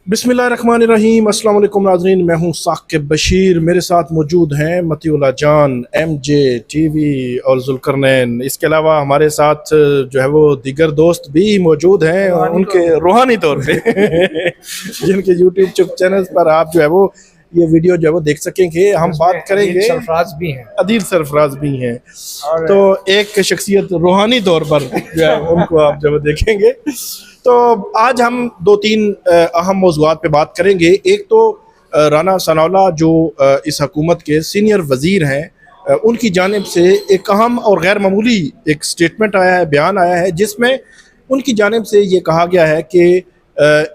बिस्मिल्लाहिर्रहमानिर्रहीम। अस्सलाम वालेकुम नाज़रीन, मैं हूं साकिब बशीर। मेरे साथ मौजूद हैं मतीउल्लाह जान, एमजे टीवी और जुल्करनैन। इसके अलावा हमारे साथ जो है वो दीगर दोस्त भी मौजूद हैं उनके रूहानी तौर पे जिनके यूट्यूब चैनल पर आप जो है वो ये वीडियो जो है वो देख सकेंगे। हम बात करेंगे, सरफराज भी हैं, अदील सरफराज भी हैं, तो एक शख्सियत रूहानी तौर पर जो है उनको आप जब देखेंगे। तो आज हम दो तीन अहम मौज़ूआत पे बात करेंगे। एक तो राना सनाउल्लाह जो इस हुकूमत के सीनियर वज़ीर हैं, उनकी जानिब से एक अहम और गैर मामूली एक स्टेटमेंट आया है, बयान आया है, जिसमें उनकी जानिब से ये कहा गया है कि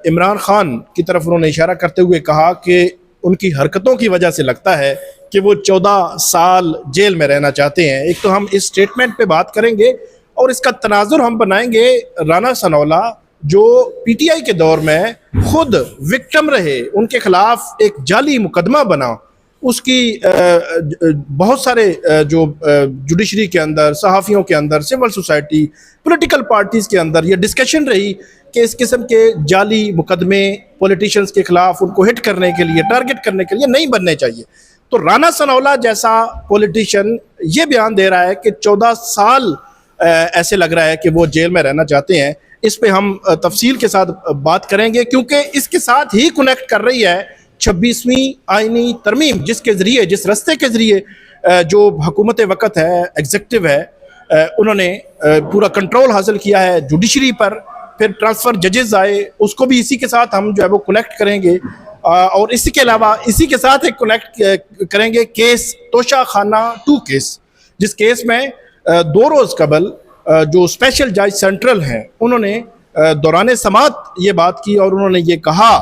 इमरान खान की तरफ उन्होंने इशारा करते हुए कहा कि उनकी हरकतों की वजह से लगता है कि वो 14 साल जेल में रहना चाहते हैं। एक तो हम इस स्टेटमेंट पे बात करेंगे और इसका तनाजुर हम बनाएंगे राना सनाउल्लाह जो पीटीआई के दौर में खुद विक्टिम रहे, उनके खिलाफ एक जाली मुकदमा बना, उसकी बहुत सारे जो जुडिशरी के अंदर, सहाफ़ियों के अंदर, सिविल सोसाइटी, पॉलिटिकल पार्टीज़ के अंदर ये डिस्कशन रही कि इस किस्म के जाली मुकदमे पॉलिटिशियंस के खिलाफ उनको हिट करने के लिए, टारगेट करने के लिए नहीं बनने चाहिए। तो राना सनाउल्लाह जैसा पॉलिटिशियन ये बयान दे रहा है कि 14 साल ऐसे लग रहा है कि वो जेल में रहना चाहते हैं। इस पे हम तफसील के साथ बात करेंगे, क्योंकि इसके साथ ही कनेक्ट कर रही है 26वीं आईनी तरमीम, जिसके ज़रिए, जिस रस्ते के ज़रिए जो हुकूमत वक़्त है, एग्जीक्यूटिव है, उन्होंने पूरा कंट्रोल हासिल किया है जुडिशरी पर। फिर ट्रांसफ़र जजेस आए, उसको भी इसी के साथ हम जो है वो कनेक्ट करेंगे। और इसी के अलावा इसी के साथ एक कनेक्ट करेंगे केस तोशा खाना 2 केस, जिस केस में 2 रोज़ कबल जो स्पेशल जज सेंट्रल हैं उन्होंने दौरान समात ये बात की और उन्होंने ये कहा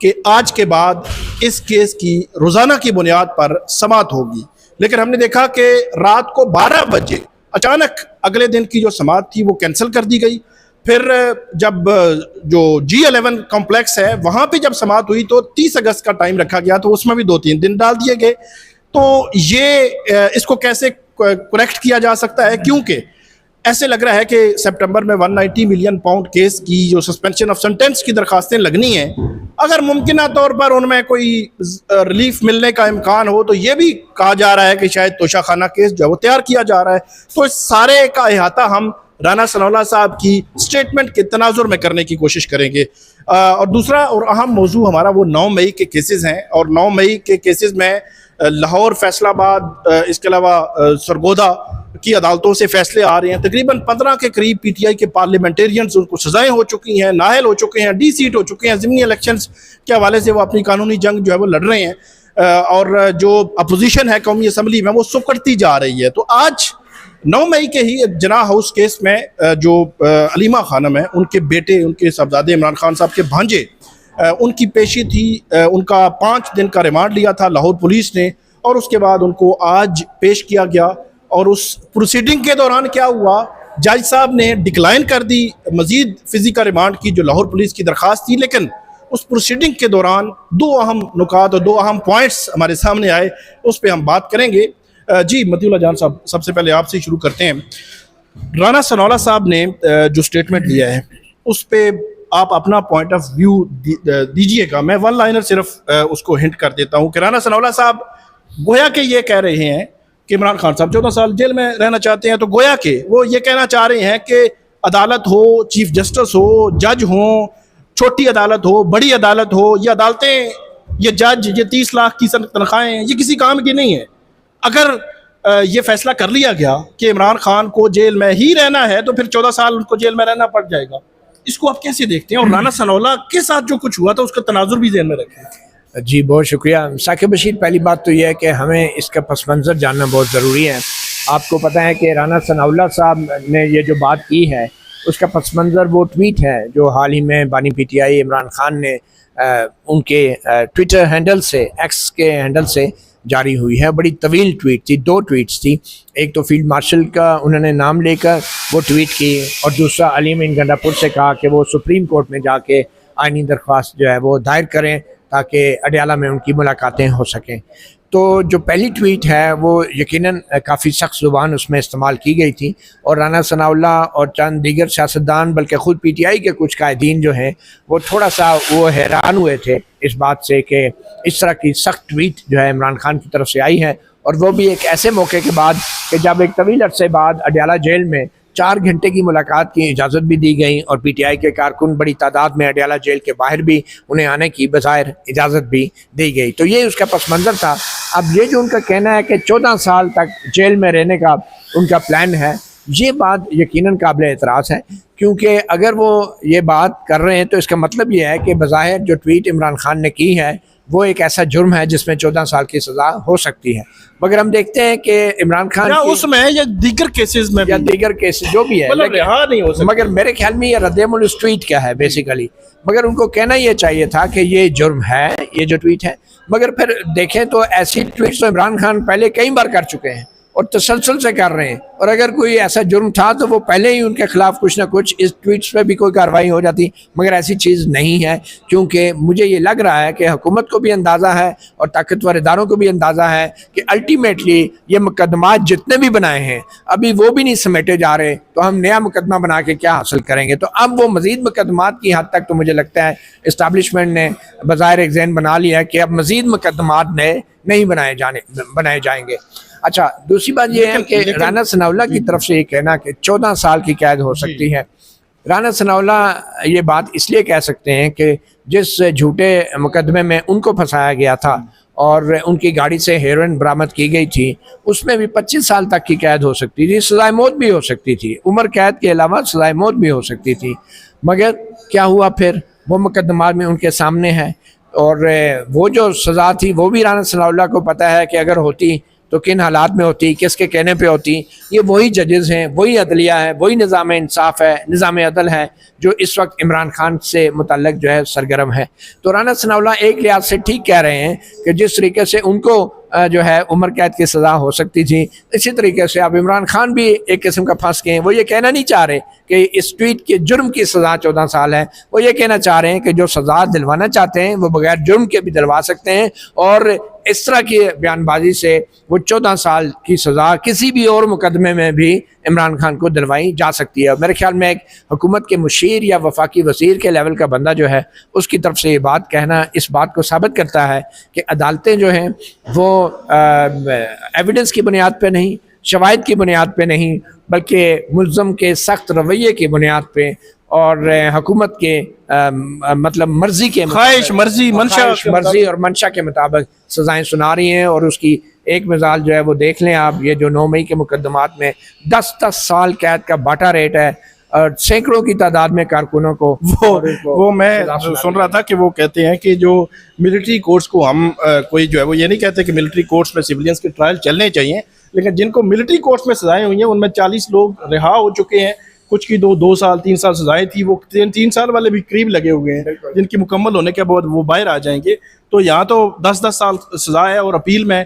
कि आज के बाद इस केस की रोज़ाना की बुनियाद पर समात होगी। लेकिन हमने देखा कि रात को 12 बजे अचानक अगले दिन की जो समात थी वो कैंसिल कर दी गई। फिर जब जो G11 कॉम्प्लेक्स है वहाँ पे जब समात हुई तो 30 अगस्त का टाइम रखा गया, तो उसमें भी 2-3 दिन डाल दिए गए। तो ये इसको कैसे करेक्ट किया जा सकता है, क्योंकि ऐसे लग रहा है कि सितंबर में 190 मिलियन पाउंड केस की जो सस्पेंशन ऑफ सेंटेंस की दरखास्तें लगनी हैं, अगर मुमकिन तौर पर उनमें कोई रिलीफ मिलने का इम्कान हो तो ये भी कहा जा रहा है कि शायद तोशा खाना केस जो है वो तैयार किया जा रहा है। तो इस सारे का अहाता हम राना सनाउल्लाह साहब की स्टेटमेंट के तनाजुर में करने की कोशिश करेंगे। और दूसरा और अहम मौजू हमारा वो 9 मई के केसेस हैं, और 9 मई के केसेस में लाहौर, फैसलाबाद, इसके अलावा सरगोदा की अदालतों से फैसले आ रहे हैं। तकरीबन 15 के करीब पीटीआई के पार्लियामेंटेरियंस, उनको सजाएं हो चुकी हैं, नाहल हो चुके हैं, डी सीट हो चुके हैं। ज़िमनी इलेक्शंस के हवाले से वो अपनी कानूनी जंग जो है वो लड़ रहे हैं, और जो अपोजिशन है कौमी असम्बली में वो सुकड़ती जा रही है। तो आज 9 मई के ही जना हाउस केस में जो अलीमा खानम है, उनके बेटे, उनके साहबजादे इमरान खान साहब के भांजे, उनकी पेशी थी। उनका 5 दिन का रिमांड लिया था लाहौर पुलिस ने, और उसके बाद उनको आज पेश किया गया। और उस प्रोसीडिंग के दौरान क्या हुआ, जज साहब ने डिक्लाइन कर दी मज़ीद फिजिकल रिमांड की जो लाहौर पुलिस की दरख्वास्त थी। लेकिन उस प्रोसीडिंग के दौरान 2 अहम नुकात और 2 अहम पॉइंट्स हमारे सामने आए, उस पर हम बात करेंगे। जी मतीउल्लाह जान साहब, सबसे पहले आपसे शुरू करते हैं। राना सनाउल्लाह साहब ने जो स्टेटमेंट दिया है उस पर आप अपना पॉइंट ऑफ व्यू दीजिएगा। मैं 1 लाइनर सिर्फ उसको हिंट कर देता हूँ कि राना सनाउल्लाह साहब गोया के ये कह रहे हैं कि इमरान खान साहब 14 साल जेल में रहना चाहते हैं, तो गोया के वो ये कहना चाह रहे हैं कि अदालत हो, चीफ जस्टिस हो, जज हो, छोटी अदालत हो, बड़ी अदालत हो, ये अदालतें, ये जज, ये 30 लाख की तनख्वाहें, ये किसी काम की नहीं है। अगर ये फैसला कर लिया गया कि इमरान खान को जेल में ही रहना है तो फिर 14 साल उनको जेल में रहना पड़ जाएगा। इसको आप कैसे देखते हैं, और राना सनाउल्लाह के साथ जो कुछ हुआ था उसका तनाजुर भी ज़हन में रखें। जी बहुत शुक्रिया साकिब बशीर। पहली बात तो यह है कि हमें इसका पस मंज़र जानना बहुत ज़रूरी है। आपको पता है कि राना सनाउल्लाह साहब ने ये जो बात की है उसका पस मंज़र वो ट्वीट है जो हाल ही में बानी पीटीआई इमरान खान ने उनके ट्विटर हैंडल से, एक्स के हैंडल से जारी हुई है। बड़ी तवील ट्वीट थी, 2 ट्वीट्स थी। एक तो फील्ड मार्शल का उन्होंने नाम लेकर वो ट्वीट की, और दूसरा अली मीन गंडापुर से कहा कि वो सुप्रीम कोर्ट में जाके आइनी दरख्वास्त जो है वो दायर करें ताकि अडयाला में उनकी मुलाकातें हो सकें। तो जो पहली ट्वीट है वो यकीनन काफ़ी सख्त ज़ुबान उसमें इस्तेमाल की गई थी और राना सनाउल्लाह और चंद दीगर सियासतदान बल्कि ख़ुद PTI के कुछ कायदीन जो हैं वो थोड़ा सा वो हैरान हुए थे इस बात से कि इस तरह की सख्त ट्वीट जो है इमरान खान की तरफ से आई है, और वो भी एक ऐसे मौके के बाद कि जब एक तवील अरसे बाद अडयाला जेल में 4 घंटे की मुलाकात की इजाज़त भी दी गई और PTI के कारकुन बड़ी तादाद में अडयाला जेल के बाहर भी उन्हें आने की बज़ाहिर इजाज़त भी दी गई। तो ये उसका पस मंज़र था। अब ये जो उनका कहना है कि 14 साल तक जेल में रहने का उनका प्लान है, ये बात यकीनन काबिल एतराज़ है, क्योंकि अगर वो ये बात कर रहे हैं तो इसका मतलब ये है कि बज़ाहिर जो ट्वीट इमरान खान ने की है वो एक ऐसा जुर्म है जिसमें 14 साल की सज़ा हो सकती है। मगर हम देखते हैं कि इमरान खान उसमें या दीगर केसेस में या दीगर केसेस जो भी है रिहा नहीं हो सकता। मगर मेरे ख्याल में ये रद्द-ए-अमल उस ट्वीट का है बेसिकली। मगर उनको कहना ये चाहिए था कि ये जुर्म है, ये जो ट्वीट है। मगर फिर देखें तो ऐसी ट्वीट तो इमरान खान पहले कई बार कर चुके हैं और तसलसल से कर रहे हैं, और अगर कोई ऐसा जुर्म था तो वो पहले ही उनके खिलाफ कुछ ना कुछ इस ट्वीट्स पे भी कोई कार्रवाई हो जाती। मगर ऐसी चीज़ नहीं है, क्योंकि मुझे ये लग रहा है कि हुकूमत को भी अंदाज़ा है और ताकतवर इदारों को भी अंदाज़ा है कि अल्टीमेटली ये मुकदमात जितने भी बनाए हैं अभी वो भी नहीं समेटे जा रहे, तो हम नया मुकदमा बना के क्या हासिल करेंगे। तो अब वो मज़ीद मुकदमात की हद तक तो मुझे लगता है इस्टाब्लिशमेंट ने बज़ाहिर एक ज़हन बना लिया है कि अब मज़ीद मुकदमात नहीं बनाए जाएंगे। अच्छा, दूसरी बात यह है कि राना सनाउल्लाह की तरफ से ये कहना कि 14 साल की कैद हो सकती है। राना सनाउल्लाह ये बात इसलिए कह सकते हैं कि जिस झूठे मुकदमे में उनको फंसाया गया था और उनकी गाड़ी से हेरोइन बरामद की गई थी, उसमें भी 25 साल तक की कैद हो सकती थी, सज़ाए मौत भी हो सकती थी, उम्र कैद के अलावा सज़ाए मौत भी हो सकती थी। मगर क्या हुआ फिर, वो मुकदमा में उनके सामने है और वो जो सज़ा थी वो भी राना सनाउल्लाह को पता है कि अगर होती तो किन हालात में होती, किसके कहने पे होती। ये वही जजेस हैं, वही अदलिया है, वही निज़ाम इंसाफ है, निज़ाम अदल है जो इस वक्त इमरान खान से मुतल्लक जो है सरगर्म है। तो राना सनाउल्लाह एक लिहाज से ठीक कह रहे हैं कि जिस तरीके से उनको जो है उम्र कैद की सज़ा हो सकती थी, इसी तरीके से अब इमरान खान भी एक किस्म का फंस गए हैं। वो ये कहना नहीं चाह रहे कि इस ट्वीट के जुर्म की सज़ा 14 साल है, वो ये कहना चाह रहे हैं कि जो सज़ा दिलवाना चाहते हैं वो बगैर जुर्म के भी दिलवा सकते हैं, और इस तरह की बयानबाजी से वो 14 साल की सज़ा किसी भी और मुकदमे में भी इमरान खान को दिलवाई जा सकती है। मेरे ख्याल में एक हुकूमत के मुशीर या वफाकी वज़ीर के लेवल का बंदा जो है उसकी तरफ से ये बात कहना इस बात को साबित करता है कि अदालतें जो हैं वो एविडेंस की बुनियाद पे नहीं, शवाहिद की बुनियाद पे नहीं, बल्कि मुल्ज़म के सख्त रवैये की बुनियाद पे और हुकूमत के मतलब मर्जी के ख्वाहिश मर्जी और मंशा के मुताबिक सज़ाएं सुना रही हैं। और उसकी एक मिसाल जो है वो देख लें आप, ये जो 9 मई के मुकदमात में 10-10 साल कैद का बाटा रेट है और सैकड़ों की तादाद में कारकुनों को वो मैं सुन रहा था कि वो कहते हैं कि जो मिलिट्री कोर्ट्स को हम कोई जो है वो ये नहीं कहते कि मिलिट्री कोर्ट्स में सिविलियंस के ट्रायल चलने चाहिए, लेकिन जिनको मिलिट्री कोर्ट्स में सजाएं हुई हैं उनमें 40 लोग रिहा हो चुके हैं। कुछ की 2 साल 3 साल सजाएं थी, वो 3 साल वाले भी करीब लगे हुए हैं जिनकी मुकम्मल होने के बाद वो बाहर आ जाएंगे। तो यहाँ तो 10-10 साल सजा है और अपील में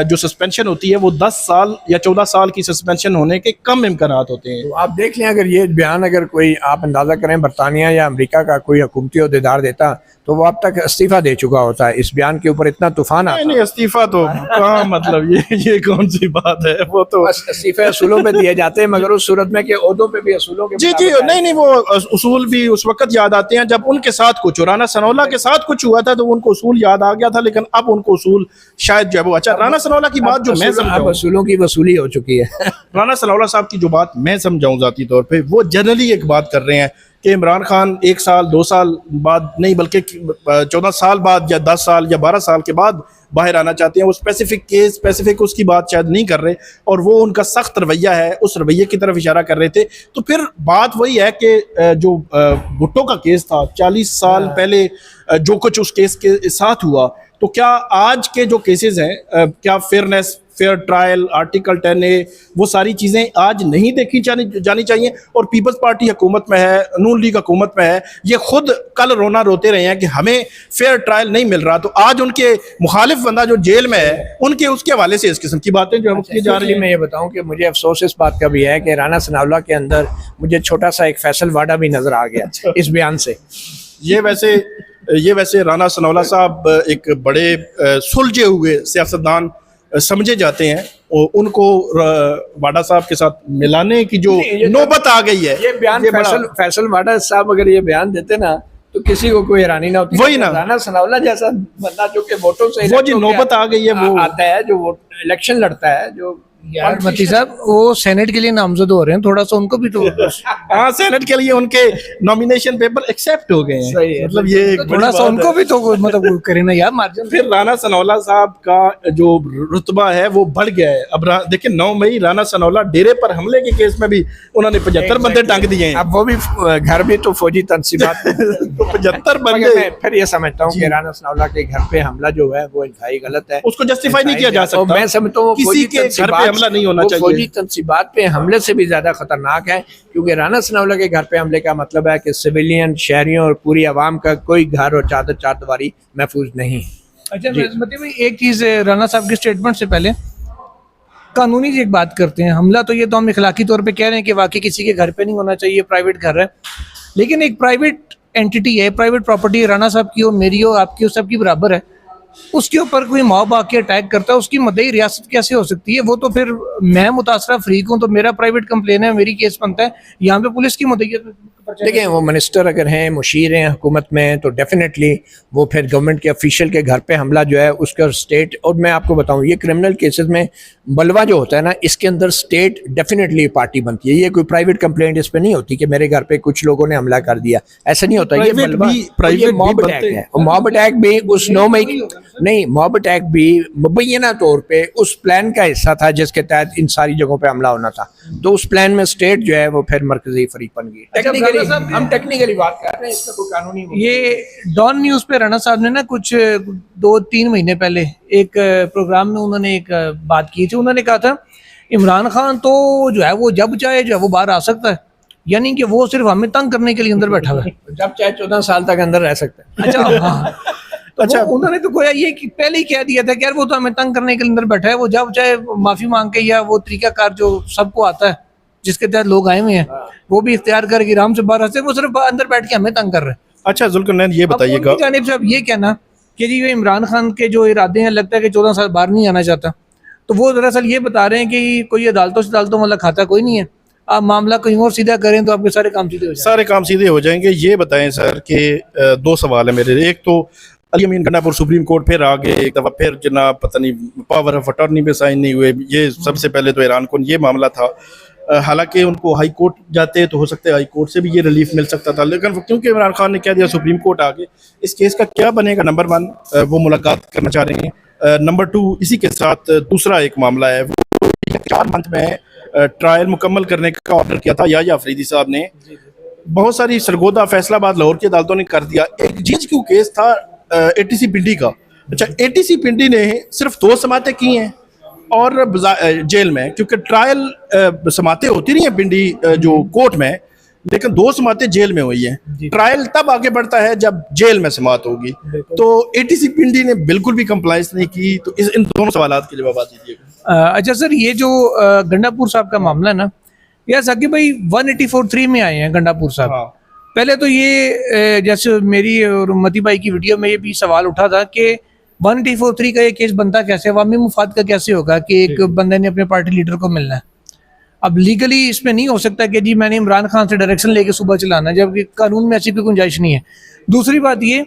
जो सस्पेंशन होती है वो 10 साल या 14 साल की सस्पेंशन होने के कम इम्कानात होते हैं। तो आप देख लें, अगर ये बयान अगर कोई आप अंदाज़ा करें बरतानिया या अमेरिका का कोई हुकूमती अहदेदार देता तो वो अब तक इस्तीफ़ा दे चुका होता है। इस बयान के ऊपर इतना तूफान आता नहीं, इस्तीफ़ा तो कहाँ मतलब ये कौन सी बात है, वो तो इस्तीफ़े असूलों पे दिए जाते हैं, मगर उस सूरत में कि ओहदों पे भी असूलों के जी नहीं वो उसूल भी उस वक्त याद आते हैं जब उनके साथ कुछ राना सनाउल्लाह के साथ कुछ हुआ था तो उनको उसूल याद आ गया था, लेकिन अब उनको उसूल शायद जो है वो अच्छा। राना सनाउल्लाह की बात जो मैं समझाऊं, असूलों की वसूली हो चुकी है। राना सनाउल्लाह साहब की जो बात मैं समझाऊं जाती तौर पे, वो जनरली एक बात कर रहे हैं कि इमरान खान 1 साल 2 साल बाद नहीं बल्कि 14 साल बाद या 10 साल या 12 साल के बाद बाहर आना चाहते हैं। वो स्पेसिफिक केस स्पेसिफिक उसकी बात शायद नहीं कर रहे और वो उनका सख्त रवैया है, उस रवैये की तरफ इशारा कर रहे थे। तो फिर बात वही है कि जो भुट्टो का केस था 40 साल पहले जो कुछ उस केस के साथ हुआ, तो क्या आज के जो केसेस हैं क्या fairness, fair trial, article 10A वो सारी चीज़ें आज नहीं देखी जानी चाहिए। और पीपल्स पार्टी हुकूमत में है, नून लीग हुकूमत में है, ये खुद कल रोना रोते रहे हैं कि हमें फेयर ट्रायल नहीं मिल रहा, तो आज उनके मुखालिफ बंदा जो जेल में है उनके उसके हवाले से इस किस्म की बातें जो हम की जा रही हैं। मैं ये बताऊं कि मुझे अफसोस इस बात का भी है कि राना सनाउल्लाह के अंदर मुझे छोटा सा एक फैसल वाडा भी नजर आ गया इस बयान से। ये वैसे ये वैसे राना सनाउल्लाह साहब एक बड़े सुलझे हुए सियासतदान समझे जाते हैं और उनको वाडा साहब के साथ मिलाने की जो नौबत आ गई है, ये बयान फैसल वाडा साहब अगर ये बयान देते ना तो किसी को कोई हैरानी ना होती। वही ना, राना सनाउल्लाह जैसा बंदा जो कि वोटों से वो जी नौबत आ गई है, वो आता है जो इलेक्शन लड़ता है, जो यार मती साहब वो सेनेट के लिए नामजद हो रहे हैं, थोड़ा सा उनको भी तो हाँ सेनेट के लिए उनके नॉमिनेशन पेपर एक्सेप्ट हो गए हैं, मतलब ये एक थोड़ा सा उनको भी तो मतलब करे ना यार मार्जिन। फिर राना सनाउल्लाह साहब का जो रुतबा है वो बढ़ गया है। अब देखिए 9 मई राना सनाउल्लाह डेरे पर हमले के केस में भी उन्होंने 75 बंदे टांग दिए हैं। अब वो भी घर में तो फौजी तंसीबात तो 75 बंदे। मैं फिर ये समझता हूँ कि राना सनाउल्लाह के घर पे हमला जो है वो इंतहाई गलत है, उसको जस्टिफाई नहीं किया जा सकता। मैं समझता हूँ किसी के घर पे हमला नहीं होना चाहिए। फौजी तंसीबात पे हमले से भी ज्यादा खतरनाक है, क्योंकि राना सनाउल्लाह के घर पे हमले का मतलब है कि सिविलियन, शहरियों और पूरी आवाम का कोई घर और चादर चारदीवारी महफूज नहीं। अच्छा मती भाई एक चीज़ राना साहब के स्टेटमेंट से पहले कानूनी एक बात करते हैं। हमला तो ये तो हम इखलाकी तौर पे कह रहे हैं कि वाकई किसी के घर पे नहीं होना चाहिए, प्राइवेट घर है, लेकिन एक प्राइवेट एंटिटी है, प्राइवेट प्रॉपर्टी राना साहब की हो, मेरी हो, आपकी हो, सबकी बराबर है, उसके ऊपर कोई मॉब आके अटैक करता है, उसकी मदई रियासत कैसे हो सकती है? वो तो फिर मैं मुतासरा फरीक हूँ तो मेरा प्राइवेट कंप्लेन है, मेरी केस बनता है, यहाँ पे पुलिस की मदईयत। देखिए वो मिनिस्टर अगर हैं, मुशीर हैं हुकूमत में, तो डेफिनेटली वो फिर गवर्नमेंट के ऑफिशियल के घर पे हमला जो है उसका स्टेट, और मैं आपको बताऊं ये क्रिमिनल केसेस में बलवा जो होता है ना, इसके अंदर स्टेट डेफिनेटली पार्टी बनती है। ये कोई प्राइवेट कंप्लेंट इस पे नहीं होती कि मेरे घर पे कुछ लोगों ने हमला कर दिया, ऐसा नहीं होता। ये बलवा प्राइवेट मॉब अटैक है, और मॉब अटैक भी उस 9 मई नहीं, मॉब अटैक भी मुबैना तौर पे उस प्लान का हिस्सा था जिसके तहत इन सारी जगहों पे हमला होना था। तो उस प्लान में स्टेट जो है वो फिर मरकजी फरीक बन गई। हम टेक्निकली बात कर रहे हैं, इसका कोई कानूनी ये डॉन न्यूज़ पे राना साहब ने ना कुछ 2-3 महीने पहले एक प्रोग्राम में उन्होंने एक बात की थी। उन्होंने कहा था इमरान खान तो जो है वो जब चाहे जो है वो बाहर आ सकता है, यानी कि वो सिर्फ हमें तंग करने के लिए अंदर बैठा हुआ है, जब चाहे 14 साल तक अंदर रह सकता है। अच्छा हाँ तो अच्छा उन्होंने तो गोया ये कि पहले ही कह दिया था कि यार वो तो हमें तंग करने के लिए अंदर बैठा है, वो जब चाहे माफी मांग के या वो तरीकाकार जो सबको आता है जिसके तहत लोग आए हुए हैं वो भी इख्तियार करके आराम से बाहर आते, वो सिर्फ अंदर बैठ के हमें तंग कर रहे हैं। अच्छा जुल्करनैन ये बताइएगा, जानिब से अब ये कहना कि जी ये इमरान खान के जो इरादे हैं लगता है कि 14 साल बाहर नहीं आना चाहता, तो वो दरअसल ये बता रहे हैं कि कोई अदालतों वाला खाता कोई नहीं है, आप मामला कहीं और सीधा करें तो आपके सारे काम सीधे हो जाएंगे। सारे काम सीधे हो जाएंगे। ये बताएं सर कि 2 सवाल है मेरे। एक तो अली अमीन गंडापुर सुप्रीम कोर्ट फिर आ गए एक दफ़ा, फिर जनाब पता नहीं पावर ऑफ अटॉर्नी पे साइन नहीं हुए। ये सबसे पहले तो ईरान को ये मामला था, हालांकि उनको हाई कोर्ट जाते तो हो सकता है हाई कोर्ट से भी ये रिलीफ मिल सकता था, लेकिन क्योंकि इमरान खान ने कह दिया सुप्रीम कोर्ट आ गए, इस केस का क्या बनेगा? नंबर 1 वो मुलाकात करना चाह रहे हैं। नंबर 2 इसी के साथ दूसरा एक मामला है, वो 4 मंथ में ट्रायल मुकम्मल करने का ऑर्डर किया था याह्या अफरीदी साहब ने। बहुत सारी सरगोदा, फैसलाबाद, लाहौर की अदालतों ने कर दिया। एक GHQ केस था ATC पिंडी का। अच्छा ATC पिंडी ने सिर्फ 2 समातें की हैं और जेल में, क्योंकि ट्रायल समातें होती नहीं है पिंडी जो कोर्ट में, लेकिन 2 समातें जेल में हुई हैं। ट्रायल तब आगे बढ़ता है जब जेल में समात होगी। तो ATC पिंडी ने बिल्कुल भी कंप्लाइंस नहीं की। तो इन दोनों सवालात के जवाब दीजिएगा। अच्छा सर, ये जो गंडापुर साहब का मामला है ना, यह साकिब भाई 184(3) में आए हैं गंडापुर साहब। हाँ। पहले तो ये जैसे मेरी और मती भाई की वीडियो में ये भी सवाल उठा था कि 184(3) का ये केस बनता कैसे, अवामी मुफाद का कैसे होगा कि एक बंदे ने अपने पार्टी लीडर को मिलना है। अब लीगली इसमें नहीं हो सकता कि जी मैंने इमरान खान से डायरेक्शन लेके सुबह चलाना है, जबकि कानून में ऐसी कोई गुंजाइश नहीं है। दूसरी बात ये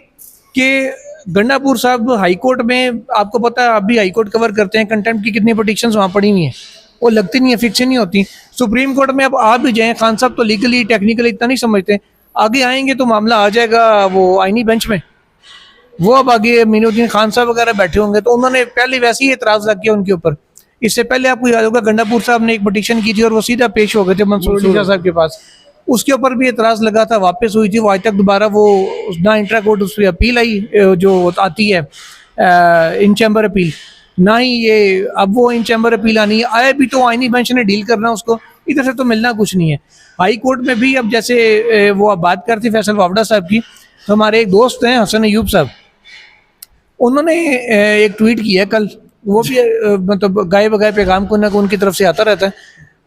कि गंडापुर साहब हाई कोर्ट में, आपको पता है आप भी हाई कोर्ट कवर करते हैं, कंटेम्प्ट की कितनी पिटिशंस वहाँ पड़ी हुई हैं, वो लगती नहीं है, फिक्शन नहीं होती। सुप्रीम कोर्ट में अब आप भी जाएँ, खान साहब तो लीगली टेक्निकली इतना नहीं समझते, आगे आएंगे तो मामला आ जाएगा वो आईनी बेंच में। वो अब आगे मीनुद्दीन खान साहब वगैरह बैठे होंगे, तो उन्होंने पहले वैसे ही एतराज़ रख किया उनके ऊपर। इससे पहले आपको याद होगा गंडापुर साहब ने एक पिटीशन की थी और वो सीधा पेश हो गए थे मंसूर अली शाह साहब के पास, उसके ऊपर भी एतराज़ लगा था, वापस हुई थी वो। आज तक दोबारा वो ना इंट्रा कोर्ट उस पर अपील आई जो आती है इन चैम्बर अपील, ना ही ये अब वो इन चैम्बर अपील आनी है। आया भी तो आईनी बेंच ने डील करना उसको, इधर से तो मिलना कुछ नहीं है। हाई कोर्ट में भी अब जैसे वो आप बात करती फैसल वावड़ा साहब की, तो हमारे एक दोस्त हैं हसन अयूब साहब, उन्होंने एक ट्वीट किया कल, वो भी मतलब गाय बगाए पैगाम को ना को उनकी तरफ से आता रहता है।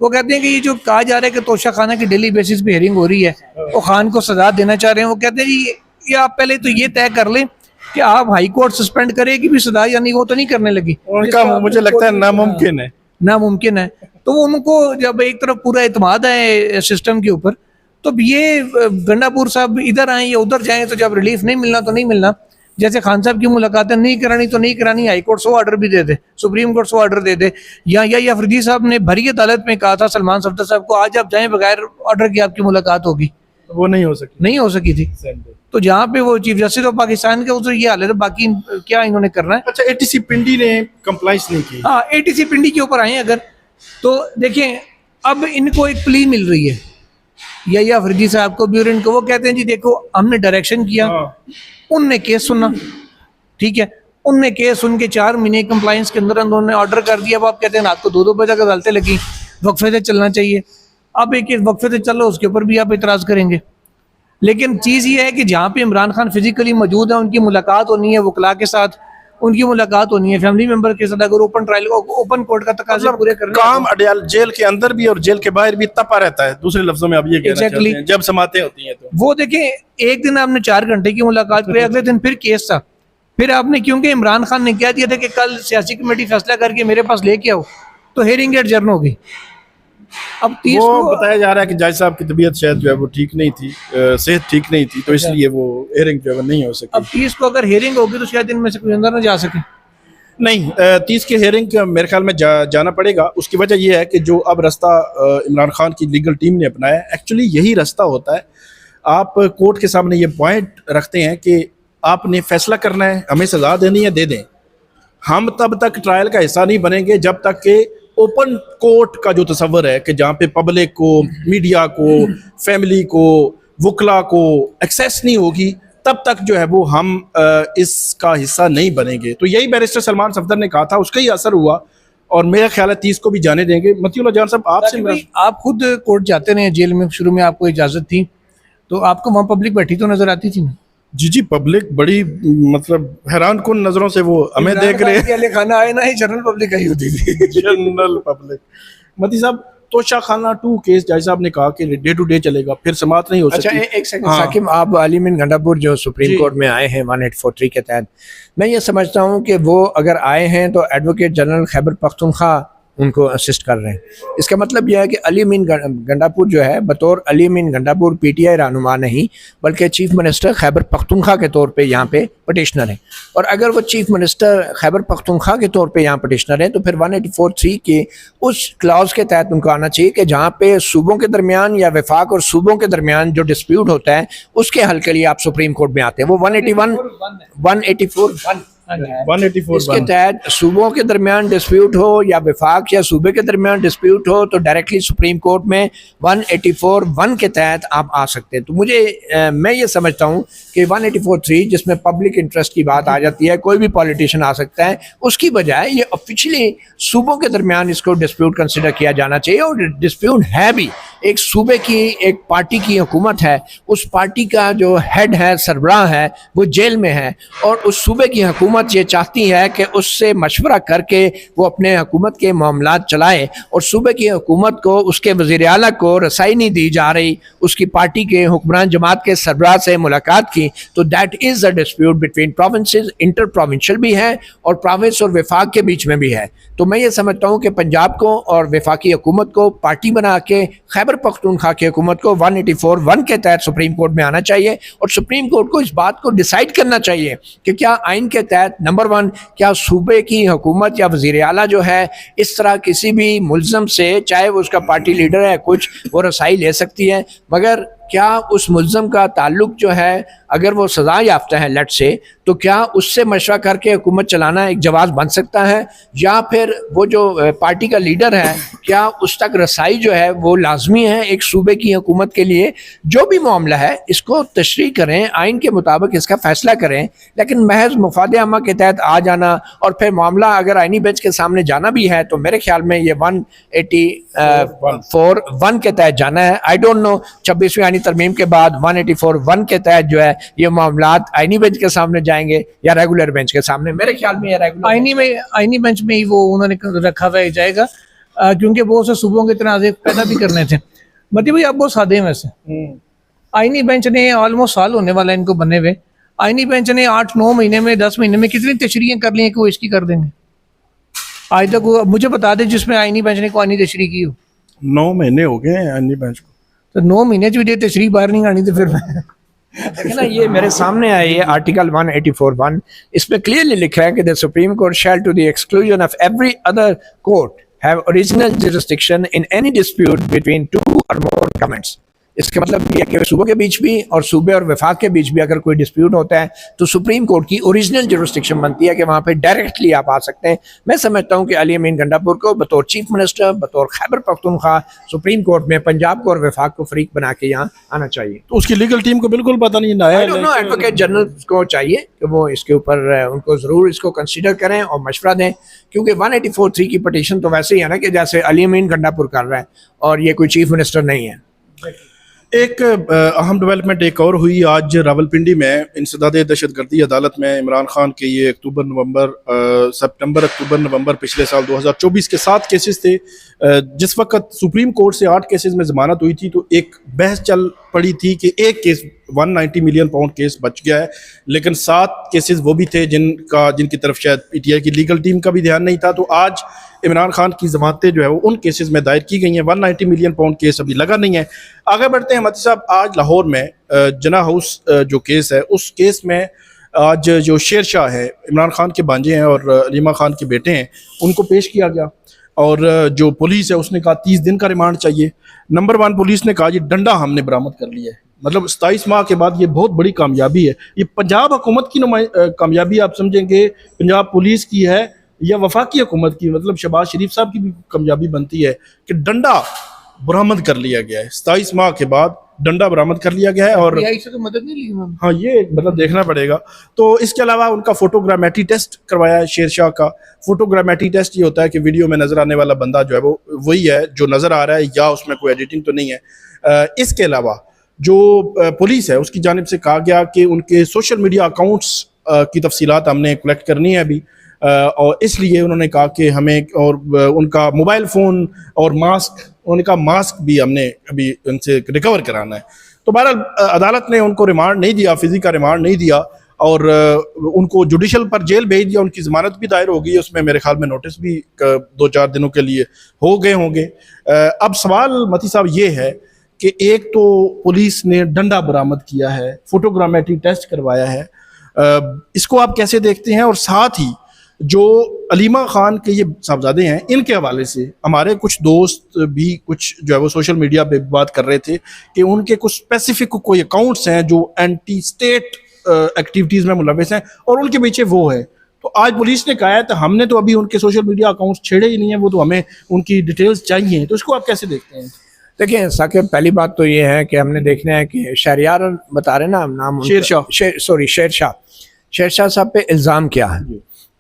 वो कहते हैं कि ये जो कहा जा रहा है कि तोशा खाना की डेली बेसिस पे हेयरिंग हो रही है, वो खान को सजा देना चाह रहे हैं। वो कहते हैं जी कि आप पहले तो ये तय कर लें कि आप हाई कोर्ट सस्पेंड करेगी भी सदा, यानी वो तो नहीं करने लगी। उनका मुझे लगता है नामुमकिन है। नामुमकिन है। तो वो उनको जब एक तरफ पूरा इत्मीनान है सिस्टम के ऊपर, तो ये गंडापुर साहब इधर आए या उधर जाएं, तो जब रिलीफ नहीं मिलना तो नहीं मिलना। जैसे खान साहब की मुलाकातें नहीं करानी तो नहीं करानी, हाई कोर्ट 100 ऑर्डर भी दे दे, सुप्रीम कोर्ट 100 ऑर्डर दे दे, या अफरीदी साहब ने भरी अदालत में कहा था सलमान सफदर साहब को, आज आप जाएं बगैर ऑर्डर की आपकी मुलाकात होगी, वो नहीं हो सकी थी। तो जहाँ पे वो चीफ जस्टिस ऑफ पाकिस्तान के उधर ये हाल है, तो बाकी क्या इन्होंने करना है। अच्छा, एटीसी पिंडी ने कंप्लाइंस नहीं की। हाँ, एटीसी पिंडी के ऊपर आए अगर, तो देखें अब इनको एक प्ली मिल रही है या अफरीदी साहब को भी, और इनको वो कहते हैं जी देखो हमने डायरेक्शन किया, उनने केस सुना, ठीक है, उनने केस सुन के 4 महीने कंप्लाइंस के अंदर उन्होंने ऑर्डर कर दिया। अब आप कहते हैं रात को 2-2 बजे तक अदालतें लगी, वक्फे से चलना चाहिए। अब एक वक्फे से चलो, उसके ऊपर भी आप इतराज़ करेंगे। लेकिन चीज़ ये है कि जहाँ पे इमरान खान फिजिकली मौजूद है, उनकी मुलाकात होनी है वकला के साथ, उनकी मुलाकात होनी है फैमिली मेंबर के साथ, अगर ओपन ट्रायल ओपन कोर्ट का तकाज़ा पूरे करने काम अडयाल जेल के अंदर भी और जेल के बाहर भी तपा रहता है। दूसरे लफ्जों में आप ये कहना चाहते हैं, जब समातें होती हैं तो वो देखें, एक दिन आपने 4 घंटे की मुलाकात करी, अगले दिन फिर केस था, फिर आपने, क्योंकि इमरान खान ने कह दिया था कि कल सियासी कमेटी फैसला करके मेरे पास लेके आओ, तो हेयरिंग एडजर्न हो गई। अब 30 वो बताया जा रहा है कि जज साहब की तबीयत शायद जो है वो ठीक नहीं थी, सेहत ठीक नहीं थी, तो इसलिए वो हेयरिंग जो है नहीं हो सकी। अब 30 को अगर हेयरिंग होगी तो शायद इनमें से कोई अंदर ना जा सके। नहीं, 30 की हेयरिंग मेरे ख्याल में जाना पड़ेगा। उसकी वजह यह है कि जो अब रास्ता इमरान खान की लीगल टीम ने अपनाया, एक्चुअली यही रास्ता होता है। आप कोर्ट के सामने ये पॉइंट रखते हैं कि आपने फैसला करना है, हमें सजा देनी है, दे दें। हम तब तक ट्रायल का हिस्सा नहीं बनेंगे जब तक कि ओपन कोर्ट का जो तस्वर है कि जहाँ पे पब्लिक को, मीडिया को, फैमिली को, वकला को एक्सेस नहीं होगी, तब तक जो है वो हम इसका हिस्सा नहीं बनेंगे। तो यही बैरिस्टर सलमान सफदर ने कहा था, उसका ही असर हुआ, और मेरा ख्याल है 30 को भी जाने देंगे। मतीउल्लाह जान साहब, आपसे आप खुद कोर्ट जाते रहे जेल में, शुरू में आपको इजाज़त थी, तो आपको वहाँ पब्लिक बैठी तो नजर आती थी ना? जी, पब्लिक बड़ी मतलब हैरान कुन नजरों से वो हमें देख रहे हैं। खाना आए ना ही जनरल पब्लिक आई होती थी। General public. मती साहब, तोशा खाना 2 केस जज साहब ने कहा कि डे टू डे चलेगा, फिर समात नहीं हो सकती। अच्छा, एक सेकंड साकिब, आप अलीमीन गंडापुर जो सुप्रीम कोर्ट में आए हैं 1843 के तहत, मैं ये समझता हूँ कि वो अगर आए हैं तो एडवोकेट जनरल खैबर पख्तूनख्वा उनको असिस्ट कर रहे हैं। इसका मतलब यह है कि अलीमीन गंडापुर जो है बतौर अलीमीन गंडापुर PTI रहनुमा नहीं, बल्कि चीफ मिनिस्टर खैबर पख्तूनख्वा के तौर पे यहाँ पे पटिशनर हैं। और अगर वो चीफ मिनिस्टर खैबर पख्तूनख्वा के तौर पे यहाँ पटिशनर हैं, तो फिर 1843 के उस क्लॉज के तहत उनको आना चाहिए कि जहाँ पे सूबों के दरमियान या वफाक और सूबों के दरमियान जो डिस्प्यूट होता है उसके हल के लिए आप सुप्रीम कोर्ट में आते हैं। वो 184 इसके तहत सूबों के दरमियान डिस्प्यूट हो या वफाक या सूबे के दरमियान डिस्प्यूट हो, तो डायरेक्टली सुप्रीम कोर्ट में 184(1) के तहत आप आ सकते हैं। तो मैं ये समझता हूँ कि 184(3) जिसमें पब्लिक इंटरेस्ट की बात आ जाती है, कोई भी पॉलिटिशियन आ सकता है, उसकी बजाय ये ऑफिशियली सूबों के दरमियान इसको डिस्प्यूट कंसिडर किया जाना चाहिए। और डिस्प्यूट है भी, एक सूबे की एक पार्टी की हुकूमत है, उस पार्टी का जो हेड है, सरबराह है, वो जेल में है, और उस सूबे की हुकूमत ये चाहती है कि उससे मशवरा करके वो अपने हुकूमत के मामलात चलाए, और सूबे की हुकूमत को, उसके वज़ीर आला को रसाई नहीं दी जा रही उसकी पार्टी के हुक्मरान जमात के सरबराह से मुलाकात की, तो that is a dispute between provinces, inter provincial भी है और प्रोविंस और वफाक के बीच में भी है। तो मैं ये समझता हूँ कि पंजाब को और वफाकी हुकूमत को पार्टी बना के खैबर पख्तूनख्वा की हुकूमत को 184(1) के तहत सुप्रीम कोर्ट में आना चाहिए, और सुप्रीम कोर्ट को इस बात को डिसाइड करना चाहिए कि क्या आइन के तहत नंबर 1, क्या सूबे की हुकूमत या वज़ीर आला जो है इस तरह किसी भी मुल्ज़म से, चाहे वो उसका पार्टी लीडर है कुछ, वो रसाई ले सकती है, मगर क्या उस मुल्ज़म का ताल्लुक जो है, अगर वो सज़ा याफ्ता है लट से, तो क्या उससे मशवरा करके हुकूमत चलाना एक जवाज़ बन सकता है, या फिर वो जो पार्टी का लीडर है क्या उस तक रसाई जो है वो लाजमी है एक सूबे की हुकूमत के लिए? जो भी मामला है इसको तशरीह करें, आइन के मुताबिक इसका फ़ैसला करें, लेकिन महज मुफाद आमा के तहत आ जाना और फिर मामला अगर आइनी बेंच के सामने जाना भी है, तो मेरे ख्याल में ये 184(1) के तहत जाना है। आई डोंट नो 26वीं आइनी तरमीम के बाद 184(1) के तहत जो है ये मामलात आइनी बेंच के सामने जाएंगे या रेगुलर बेंच के सामने? मेरे ख्याल में ये रेगुलर आइनी बेंच में ही वो उन्होंने रखा हुआ जाएगा, क्योंकि वो उसे सूबों के तनाज़े पैदा भी करने थे। मती भाई, आप बहुत सादे हैं वैसे, आईनी बेंच ने ऑलमोस्ट साल होने वाला है इनको बने हुए, आईनी बेंच ने 8-9 महीने में 10 महीने में कितनी तशरीह कर ली हैं कि वो इसकी कर देंगे। आज तक वो मुझे बता दे जिसमें आईनी बेंच ने कोई तशरीह की हो। 9 महीने हो गए हैं अन्य बेंच को। तो 9 महीने च भी तशरीह बाहर नहीं आनी तो फिर देखिए ना, ये मेरे सामने है, ये आर्टिकल 184(1), इसमें क्लियरली लिखा है कि the supreme court shall to the exclusion of every other court have original jurisdiction in any dispute between 2 और मोर गवर्नमेंट्स। इसका मतलब ये है कि सूबों के बीच भी और सूबे और वफाक के बीच भी अगर कोई डिस्प्यूट होता है तो सुप्रीम कोर्ट की ओरिजिनल जुरिस्डिक्शन बनती है कि वहाँ पे डायरेक्टली आप आ सकते हैं। मैं समझता हूँ कि अली अमीन गंडापुर को बतौर चीफ मिनिस्टर, बतौर खैबर पख्तूनख्वा सुप्रीम कोर्ट में पंजाब को और वफाक को फरीक बना के यहाँ आना चाहिए। तो उसकी लीगल टीम को बिल्कुल पता नहीं है, एडवोकेट जनरल को चाहिए कि वो इसके ऊपर उनको ज़रूर इसको कंसिडर करें और मशवरा दें, क्योंकि 184(3) की पटिशन तो वैसे ही है ना कि जैसे अली अमीन गंडापुर कर रहा है और ये कोई चीफ मिनिस्टर नहीं है। एक अहम डेवलपमेंट एक और हुई आज रावलपिंडी में इंसदाद दहशतगर्दी अदालत में। इमरान खान के ये सितंबर अक्टूबर नवंबर पिछले साल 2024 के 7 केसेस थे। जिस वक्त सुप्रीम कोर्ट से 8 केसेस में ज़मानत हुई थी तो एक बहस चल पड़ी थी कि एक केस 190 मिलियन पाउंड केस बच गया है, लेकिन 7 केसेस वो भी थे जिनकी तरफ शायद पीटीआई की लीगल टीम का भी ध्यान नहीं था। तो आज इमरान खान की जमानतें जो है वो उन केसेस में दायर की गई हैं। 190 मिलियन पाउंड केस अभी लगा नहीं है। आगे बढ़ते हैं मती साहब, आज लाहौर में जना हाउस जो केस है उस केस में आज जो शेर शाह है, इमरान खान के भांजे हैं और अलीमा खान के बेटे हैं, उनको पेश किया गया और जो पुलिस है उसने कहा 30 दिन का रिमांड चाहिए। नंबर 1 पुलिस ने कहा जी डंडा हमने बरामद कर लिया है। मतलब 27 माह के बाद ये बहुत बड़ी कामयाबी है। ये पंजाब हुकूमत की कामयाबी आप समझेंगे, पंजाब पुलिस की है या वफाकी हुकूमत की, मतलब शहबाज शरीफ साहब की भी कामयाबी बनती है कि डंडा बरामद कर लिया गया है। 27 माह के बाद डंडा बरामद कर लिया गया है और से तो मदद नहीं ली उन्होंने। हाँ, ये मतलब देखना पड़ेगा। तो इसके अलावा उनका फोटोग्रामेट्री टेस्ट करवाया है शेर शाह का। फोटोग्रामेट्री टेस्ट ये होता है कि वीडियो में नजर आने वाला बंदा जो है वो वही है जो नजर आ रहा है या उसमें कोई एडिटिंग तो नहीं है। इसके अलावा जो पुलिस है उसकी जानिब से कहा गया कि उनके सोशल मीडिया अकाउंट्स की तफसीलात हमने कलेक्ट करनी है अभी, और इसलिए उन्होंने कहा कि हमें और उनका मोबाइल फ़ोन और मास्क, उनका मास्क भी हमने अभी उनसे रिकवर कराना है। तो बहरहाल अदालत ने उनको रिमांड नहीं दिया, फिजी का रिमांड नहीं दिया और उनको जुडिशल पर जेल भेज दिया। उनकी ज़मानत भी दायर हो गई है, उसमें मेरे ख्याल में नोटिस भी 2-4 दिनों के लिए हो गए होंगे। अब सवाल मती साहब ये है कि एक तो पुलिस ने डंडा बरामद किया है, फोटोग्रामेट्री टेस्ट करवाया है, इसको आप कैसे देखते हैं? और साथ ही जो अलीमा खान के ये साहबजादे हैं इनके हवाले से हमारे कुछ दोस्त भी कुछ जो है वो सोशल मीडिया पे बात कर रहे थे कि उनके कुछ स्पेसिफिक कोई अकाउंट्स हैं जो एंटी स्टेट एक्टिविटीज़ में मुलविस हैं और उनके पीछे वो है। तो आज पुलिस ने कहा है तो हमने तो अभी उनके सोशल मीडिया अकाउंट्स छेड़े ही नहीं है, वो तो हमें उनकी डिटेल्स चाहिए। तो इसको आप कैसे देखते हैं? देखिए साकिब, पहली बात तो ये है कि हमने देखना है कि शहरियार बता रहे ना नाम, शेर शाह साहब पे इल्ज़ाम क्या है?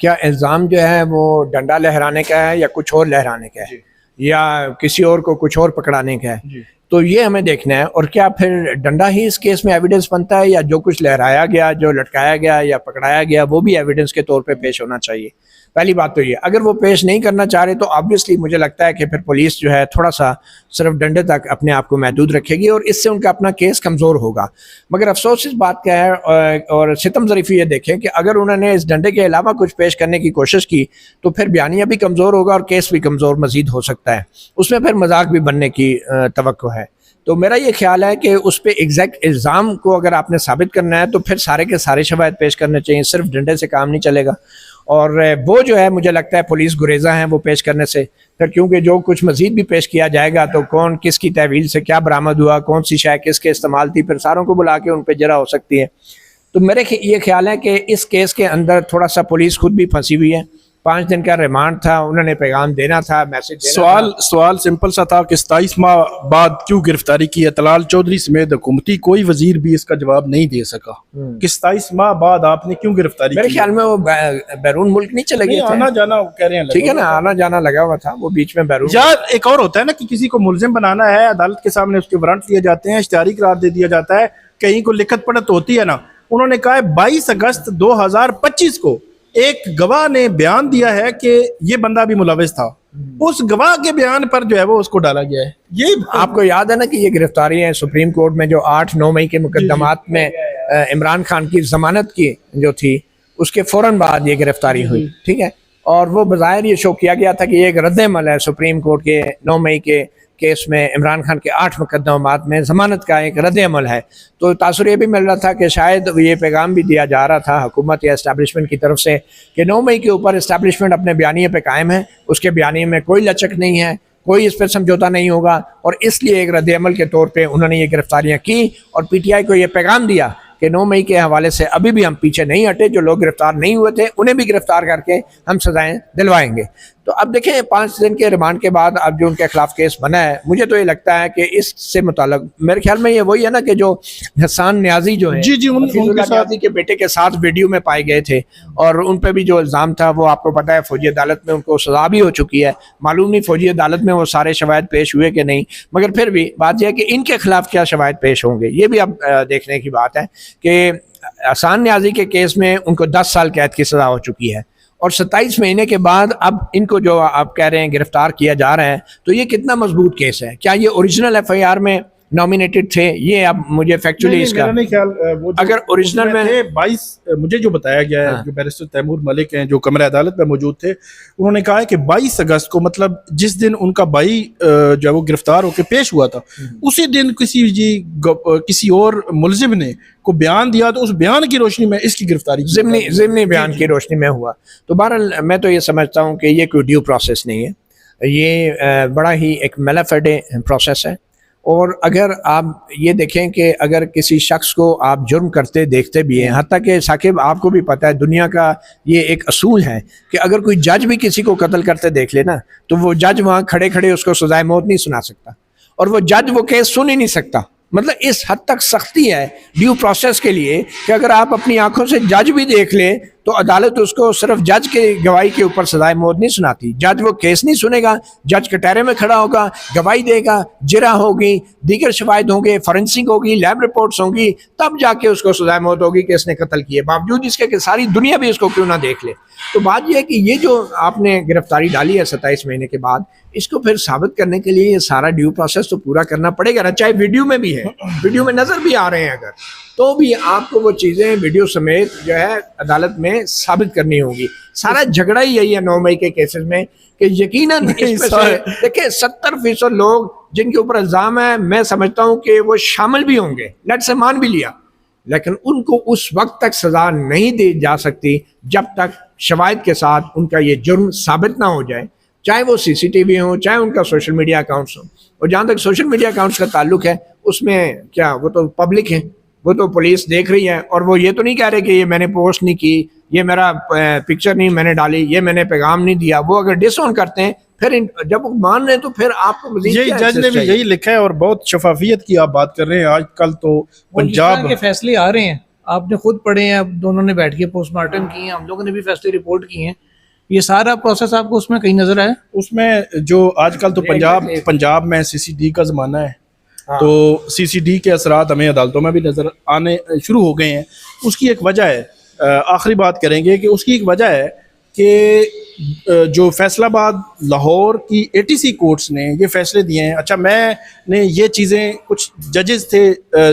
क्या इल्ज़ाम जो है वो डंडा लहराने का है या कुछ और लहराने का है या किसी और को कुछ और पकड़ाने का है? तो ये हमें देखना है। और क्या फिर डंडा ही इस केस में एविडेंस बनता है या जो कुछ लहराया गया, जो लटकाया गया या पकड़ाया गया वो भी एविडेंस के तौर पे पेश होना चाहिए? पहली बात तो ये, अगर वो पेश नहीं करना चाह रहे तो ऑब्वियसली मुझे लगता है कि फिर पुलिस जो है थोड़ा सा सिर्फ डंडे तक अपने आप को महदूद रखेगी और इससे उनका अपना केस कमज़ोर होगा। मगर अफसोस इस बात का है और सितम ज़रीफ़ी ये देखें कि अगर उन्होंने इस डंडे के अलावा कुछ पेश करने की कोशिश की तो फिर बयानिया भी कमज़ोर होगा और केस भी कमज़ोर मज़ीद हो सकता है, उसमें फिर मजाक भी बनने की तवक्को है। तो मेरा ये ख्याल है कि उस पर एग्जैक्ट इल्ज़ाम को अगर आपने साबित करना है तो फिर सारे के सारे शवाहिद पेश करने चाहिए, सिर्फ डंडे से काम नहीं चलेगा। और वो जो है मुझे लगता है पुलिस गुरेज़ा है वो पेश करने से, फिर क्योंकि जो कुछ मज़ीद भी पेश किया जाएगा तो कौन किसकी तहवील से क्या बरामद हुआ, कौन सी शय किसके इस्तेमाल थी, फिर सारों को बुला के उन पर जरा हो सकती है। तो मेरे ये ख्याल है कि इस केस के अंदर थोड़ा सा पुलिस खुद भी फंसी हुई है। 5 दिन का रिमांड था, उन्होंने पैगाम देना था, मैसेज देना सवाल सिंपल सा था कि 27 माह बाद क्यों गिरफ्तारी की है? तलाल चौधरी समेत हुकूमती कोई वजीर भी इसका जवाब नहीं दे सका कि 27 माह बाद आपने क्यों गिरफ्तारी की? मेरे ख्याल में वो बैरून मुल्क नहीं चले गए थे, आना जाना कह रहे हैं, ठीक है ना, आना जाना लगा हुआ था वो बीच में बैरून। यार एक और होता है ना कि किसी को मुलजिम बनाना है, अदालत के सामने उसके वारंट लिए जाते हैं, इश्तिहारी करार दे दिया जाता है, कहीं को लिखत पढ़त होती है ना। उन्होंने कहा है 22 अगस्त 2025 को एक गवाह ने बयान दिया है कि ये बंदा भी मुलविस था, उस गवाह के बयान पर जो है वो उसको डाला गया है। ये आपको याद है ना कि ये गिरफ्तारी है सुप्रीम कोर्ट में जो 8-9 मई के मुकदमात में इमरान खान की जमानत की जो थी उसके फौरन बाद ये गिरफ्तारी हुई, ठीक है। और वो बज़ाहिर ये शो किया गया था कि ये एक रद्द-ए-अमल है सुप्रीम कोर्ट के 9 मई के केस में इमरान खान के 8 मुकदमात में ज़मानत का एक रद्द-ए-अमल है। तो तासुर ये भी मिल रहा था कि शायद ये पैगाम भी दिया जा रहा था हुकूमत या इस्टेब्लिशमेंट की तरफ से कि 9 मई के ऊपर इस्टेब्लिशमेंट अपने बयानिए पे कायम है, उसके बयानिए में कोई लचक नहीं है, कोई इस पर समझौता नहीं होगा, और इसलिए एक रद्द-ए-अमल के तौर पे उन्होंने ये गिरफ्तारियां की और पीटीआई को ये पैगाम दिया कि 9 मई के हवाले से अभी भी हम पीछे नहीं हटे, जो लोग गिरफ्तार नहीं हुए थे उन्हें भी गिरफ्तार करके हम सजाएं दिलवाएंगे। तो अब देखें 5 दिन के रिमांड के बाद अब जो उनके खिलाफ केस बना है, मुझे तो ये लगता है कि इससे मुताल्लिक मेरे ख्याल में ये वही है ना कि जो हसन न्याजी जो है, जी उनके साथ के बेटे के साथ वीडियो में पाए गए थे और उन पर भी जो इल्ज़ाम था वो आपको पता है फौजी अदालत में उनको सजा भी हो चुकी है। मालूम नहीं फौजी अदालत में वो सारे शवाहिद पेश हुए कि नहीं, मगर फिर भी बात यह है कि इनके खिलाफ क्या शवाहिद पेश होंगे ये भी अब देखने की बात है कि हसन न्याजी के केस में उनको 10 साल कैद की सजा हो चुकी है और 27 महीने के बाद अब इनको जो आप कह रहे हैं गिरफ्तार किया जा रहा है, तो ये कितना मजबूत केस है? क्या ये ओरिजिनल एफआईआर में नॉमिनेटेड थे? ये अब मुझे फैक्चुअली इसका मेरा नहीं ख्याल वो अगर ओरिजिनल में थे 22 मुझे जो बताया गया है, जो बैरिस्टर तैमूर मलिक हैं जो कमरे अदालत में मौजूद थे, उन्होंने कहा है कि 22 अगस्त को मतलब जिस दिन उनका भाई जो है वो गिरफ्तार होकर पेश हुआ था, उसी दिन किसी और मुलजिम ने को बयान दिया, तो उस बयान की रोशनी में इसकी गिरफ्तारी ज़िम्नी बयान की रोशनी में हुआ। तो बहरहाल मैं तो ये समझता हूँ कि ये कोई ड्यू प्रोसेस नहीं है, ये बड़ा ही एक मेलाफेडे प्रोसेस है। और अगर आप ये देखें कि अगर किसी शख्स को आप जुर्म करते देखते भी हैं, हत्ता कि साकिब आपको भी पता है दुनिया का ये एक असूल है कि अगर कोई जज भी किसी को कत्ल करते देख ले ना, तो वो जज वहाँ खड़े खड़े उसको सजाए मौत नहीं सुना सकता और वो जज वो केस सुन ही नहीं सकता। मतलब इस हद तक सख्ती है ड्यू प्रोसेस के लिए कि अगर आप अपनी आंखों से जज भी देख ले तो अदालत उसको सिर्फ जज के गवाही के ऊपर सजाए मौत नहीं सुनाती। जज वो केस नहीं सुनेगा, जज कटहरे में खड़ा होगा, गवाही देगा, जिरा होगी, दीगर शवाहिद होंगे, फॉरेंसिक होगी, लैब रिपोर्ट्स होंगी, तब जाके उसको सजाए मौत होगी कि इसने कत्ल किए, बावजूद इसके कि सारी दुनिया भी इसको क्यों ना देख ले। तो बात यह है कि ये जो आपने गिरफ्तारी डाली है 27 महीने के बाद, इसको फिर साबित करने के लिए ये सारा ड्यू प्रोसेस तो पूरा करना पड़ेगा ना, चाहे वीडियो में भी है, वीडियो में नजर भी आ रहे हैं अगर, तो भी आपको वो चीज़ें वीडियो समेत जो है अदालत में साबित करनी होगी। सारा झगड़ा ही यही है 9 मई के केसेस में कि यकीनन देखिए 70% लोग जिनके ऊपर इल्ज़ाम है, मैं समझता हूँ कि वो शामिल भी होंगे, लेट से मान भी लिया, लेकिन उनको उस वक्त तक सजा नहीं दी जा सकती जब तक शवाहिद के साथ उनका ये जुर्म साबित ना हो जाए, चाहे वो सीसीटीवी हो, चाहे उनका सोशल मीडिया अकाउंट्स हो। और जहाँ तक सोशल मीडिया अकाउंट्स का ताल्लुक है, उसमें क्या वो तो पब्लिक है, वो तो पुलिस देख रही है और वो ये तो नहीं कह रहे कि ये मैंने पोस्ट नहीं की, ये मेरा पिक्चर नहीं मैंने डाली, ये मैंने पैगाम नहीं दिया। वो अगर डिसऑन करते हैं फिर जब वो मान रहे हैं तो फिर आपको मज़ीद यही जज ने भी यही लिखा है। और बहुत शफाफियत की आप बात कर रहे हैं। आजकल तो पंजाब के फैसले आ रहे हैं, आपने खुद पढ़े हैं, अब दोनों ने बैठ के पोस्टमार्टम किए हैं, हम लोगों ने भी फैसले रिपोर्ट किए हैं, ये सारा प्रोसेस आपको उसमें कहीं नजर आया? उसमें जो आजकल तो पंजाब में सीसीडी का ज़माना है, तो सीसीडी के असरात हमें अदालतों में भी नज़र आने शुरू हो गए हैं। उसकी एक वजह है, आखिरी बात करेंगे कि उसकी एक वजह है कि जो फैसलाबाद लाहौर की ATC कोर्ट्स ने ये फैसले दिए हैं। अच्छा, मैंने ये चीज़ें कुछ जजेस थे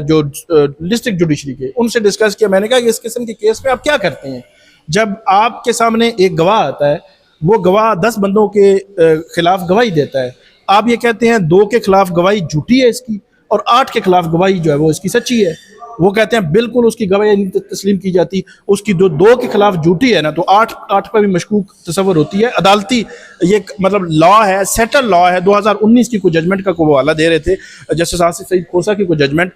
जो डिस्ट्रिक्ट जुडिशरी के, उनसे डिस्कस किया। मैंने कहा कि इस किस्म के केस में आप क्या करते हैं जब आपके सामने एक गवाह आता है, वो गवाह 10 बंदों के खिलाफ गवाही देता है, आप ये कहते हैं 2 के खिलाफ गवाही झूठी है इसकी और 8 के खिलाफ गवाही जो है वो इसकी सच्ची है। वो कहते हैं बिल्कुल उसकी गवाही नहीं तस्लीम की जाती, उसकी 2 के खिलाफ झूठी है ना, तो 8 पर भी मशकूक तस्वर होती है। अदालती ये मतलब लॉ है, सेटल लॉ है। 2019 की कोई जजमेंट का को हवाला दे रहे थे जस्टिस आसिफ सईद खोसा की कोई जजमेंट।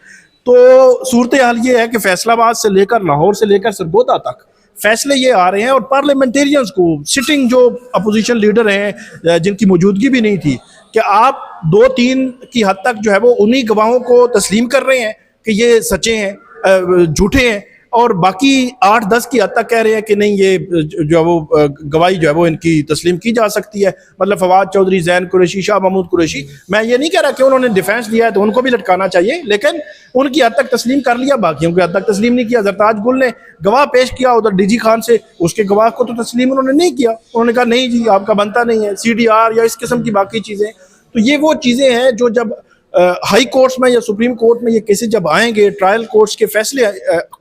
तो सूरत हाल ये है कि फैसलाबाद से लेकर लाहौर से लेकर सरगोदा तक फैसले ये आ रहे हैं और पार्लियामेंटेरियंस को, सिटिंग जो अपोजिशन लीडर हैं जिनकी मौजूदगी भी नहीं थी, कि आप 2-3 की हद तक जो है वो उन्हीं गवाहों को तस्लीम कर रहे हैं कि ये सच्चे हैं, झूठे हैं। और बाकी 8-10 की हद तक कह रहे हैं कि नहीं, ये जो है वो गवाही जो है वो इनकी तस्लीम की जा सकती है। मतलब फवाद चौधरी, जैन कुरैशी, शाह महमूद कुरैशी, मैं ये नहीं कह रहा कि उन्होंने डिफेंस दिया है तो उनको भी लटकाना चाहिए, लेकिन उनकी हद तक तस्लीम कर लिया, बाकियों की हद तक तस्लीम नहीं किया। जरताज गुल ने गवाह पेश किया उधर डीजी खान से, उसके गवाह को तो तस्लीम उन्होंने नहीं किया, उन्होंने कहा नहीं जी आपका बनता नहीं है, CDR या इस किस्म की बाकी चीज़ें। तो ये वो चीज़ें हैं जो जब हाई कोर्ट्स में या सुप्रीम कोर्ट में ये केसेस जब आएंगे, ट्रायल कोर्ट्स के फैसले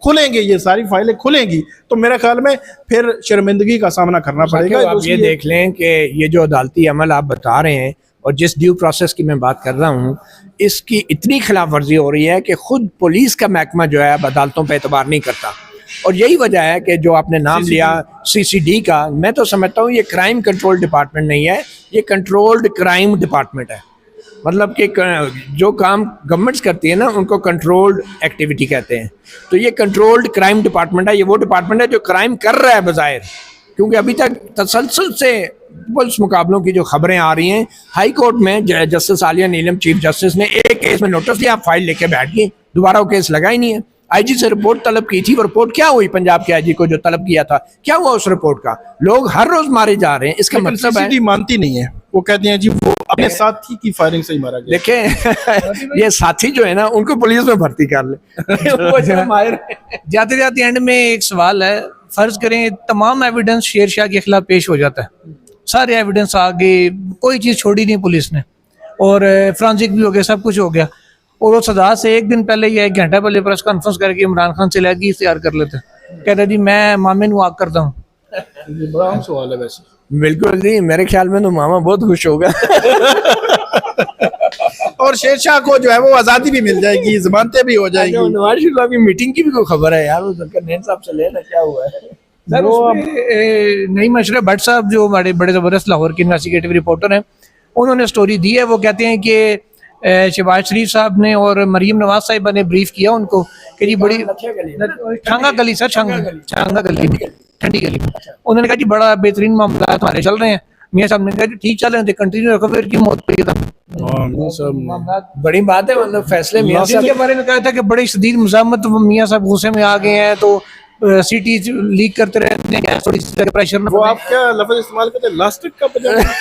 खुलेंगे, ये सारी फाइलें खुलेंगी, तो मेरे ख्याल में फिर शर्मिंदगी का सामना करना पड़ेगा। आप ये देख लें कि ये जो अदालती अमल आप बता रहे हैं और जिस ड्यू प्रोसेस की मैं बात कर रहा हूँ, इसकी इतनी खिलाफ वर्जी हो रही है कि खुद पुलिस का महकमा जो है अब अदालतों पर एतबार नहीं करता। और यही वजह है कि जो आपने नाम लिया CCD का, मैं तो समझता हूँ ये क्राइम कंट्रोल डिपार्टमेंट नहीं है, ये कंट्रोल्ड क्राइम डिपार्टमेंट है। मतलब कि जो काम गवर्नमेंट्स करती है ना उनको कंट्रोल्ड एक्टिविटी कहते हैं। तो ये कंट्रोल्ड क्राइम डिपार्टमेंट है, ये वो डिपार्टमेंट है जो क्राइम कर रहा है बज़ाहिर, क्योंकि अभी तक तसलसल से पुलिस मुकाबलों की जो खबरें आ रही हैं, हाई कोर्ट में जस्टिस आलिया नीलम चीफ जस्टिस ने एक केस में नोटिस दिया, आप फाइल लेके बैठ गए, दोबारा वो केस लगा ही नहीं है। IG से रिपोर्ट तलब की थी, वो रिपोर्ट क्या हुई? पंजाब के IG को जो तलब किया था, क्या हुआ उस रिपोर्ट का? लोग हर रोज मारे जा रहे हैं, इसका मतलब है मानती नहीं है, वो कहते हैं जी वो अपने साथी की फायरिंग से ही मारा गया। देखें ये साथी जो है ना उनको पुलिस में भर्ती कर ले। जाते जाते एंड में एक सवाल है, फर्ज करें तमाम एविडेंस शेर शाह के खिलाफ पेश हो जाता है, सारे एविडेंस आ गए, कोई चीज़ छोड़ी नहीं पुलिस ने, और फ्रांसिक भी हो गया, सब कुछ हो गया, और वो सजा से एक दिन पहले या 1 घंटा पहले प्रेस कॉन्फ्रेंस करके इमरान खान से लगी तैयार कर लेते, कहते जी मैं मामे नू आग करता हूँ। बड़ा अहम सवाल है वैसे। बिल्कुल जी, मेरे ख्याल में तो मामा बहुत खुश होगा। और शेरशाह को जो है वो आज़ादी भी मिल जाएगी, जमानतें भी हो जाएगी। नवाज शरीफ साहब की मीटिंग की भी कोई खबर है यार, वो ज़ुल्करनैन साहब से लेना क्या हुआ है? सर उसमें नईम अशरफ भट्ट साहब जो हमारे बड़े ज़बरदस्त लाहौर के इन्वेस्टिगेटिव रिपोर्टर हैं, उन्होंने स्टोरी दी है। वो कहते हैं कि शहबाज शरीफ साहब ने और मरीम नवाज साहिबा ने ब्रीफ किया उनको कि जी बड़ी छांगा गली, सर छांगा गली, ठंडी गली में, उन्होंने कहा जी बड़ा बेहतरीन मामला हमारे चल रहे हैं। मियाँ साहब ने कहा जी ठीक चल रहे हैं, कंटिन्यू रखो, फिर की मौत पे था। बड़ी बात है, मतलब फैसले मियाँ साहब के बारे में कहा था कि बड़ी शदीद मुजामत, मियाँ साहब गुस्से में आ गए हैं, तो सिटी लीक करते रहते हैं, थोड़ी सी प्रेशर में। वो आप क्या लफ्ज़ इस्तेमाल करते हैं, लास्टिक का पजामा?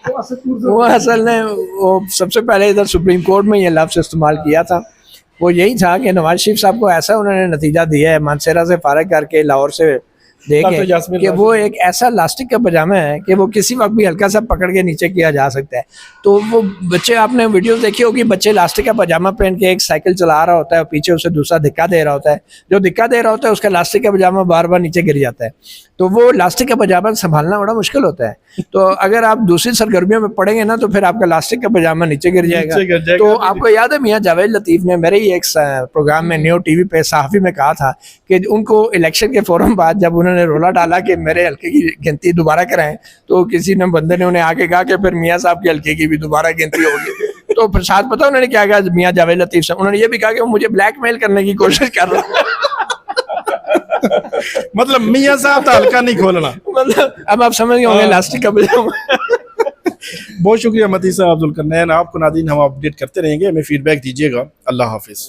वो असल ने वो सबसे पहले इधर सुप्रीम कोर्ट में ये लफ्ज़ इस्तेमाल किया था। वो यही था कि नवाज शरीफ साहब को ऐसा उन्होंने नतीजा दिया है, मानसेरा से फारग करके लाहौर से देखें कि वो एक ऐसा लास्टिक का पजामा है कि वो किसी वक्त भी हल्का सा पकड़ के नीचे किया जा सकता है। तो वो बच्चे, आपने वीडियोस देखी होगी, बच्चे लास्टिक का पजामा पहन के एक साइकिल चला रहा होता है, पीछे उसे दूसरा धक्का दे रहा होता है, जो धक्का दे रहा होता है उसका लास्टिक का पजामा बार बार नीचे गिर जाता है। तो वो लास्टिक का पजामा संभालना बड़ा मुश्किल होता है। तो अगर आप दूसरी सरगर्मियों में पड़ेंगे ना तो फिर आपका लास्टिक का पजामा नीचे गिर जाएगा। तो आपको याद है मियाँ जावेद लतीफ़ ने मेरे ही एक प्रोग्राम में न्यू TV पे सहाफ़ी में कहा था कि उनको इलेक्शन के फौरन बाद जब उन्होंने रोला डाला कि मेरे हल्के की गिनती दोबारा कराएं, तो किसी ने बंदे ने उन्हें आके कहा कि फिर मियाँ साहब के हल्के की भी दोबारा गिनती होगी। तो प्रसाद पता उन्होंने क्या कहा मियाँ जावेद लतीफ़ से? उन्होंने ये भी कहा कि वो मुझे ब्लैकमेल करने की कोशिश कर रहा है। मतलब मियाँ साहब तो हल्का नहीं खोलना। मतलब अब आप समझ गए होंगे लास्टिक का पजामा। बहुत शुक्रिया मती साहब, ज़ुल्करनैन। आपको नादीन हम अपडेट करते रहेंगे, हमें फीडबैक दीजिएगा। अल्लाह हाफिज़।